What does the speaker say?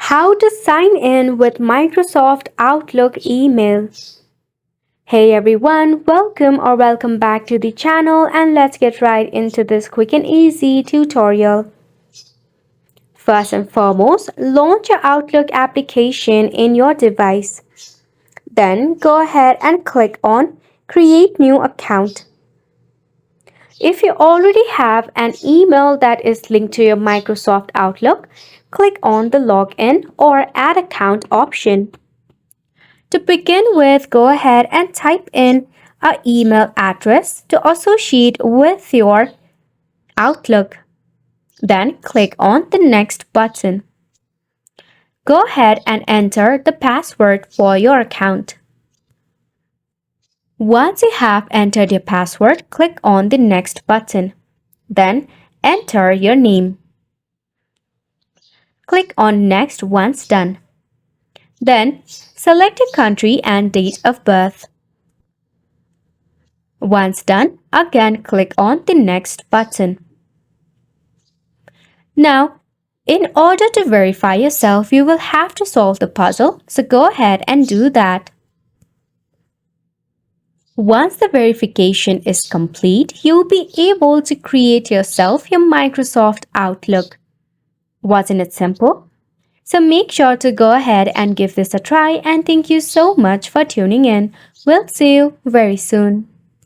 How to sign in with Microsoft Outlook email. Hey everyone, welcome back to the channel, and let's get right into this quick and easy tutorial. First and foremost, launch your Outlook application in your device. Then go ahead and click on Create New Account. If you already have an email that is linked to your Microsoft Outlook, click on the Login or Add Account option. To begin with, go ahead and type in an email address to associate with your Outlook. Then click on the Next button. Go ahead and enter the password for your account. Once you have entered your password, click on the Next button. Then enter your name. Click on Next once done. Then select your country and date of birth. Once done, again click on the Next button. Now, in order to verify yourself, you will have to solve the puzzle, so go ahead and do that. Once the verification is complete, you'll be able to create yourself your Microsoft Outlook. Wasn't it simple? So make sure to go ahead and give this a try, and thank you so much for tuning in. We'll see you very soon.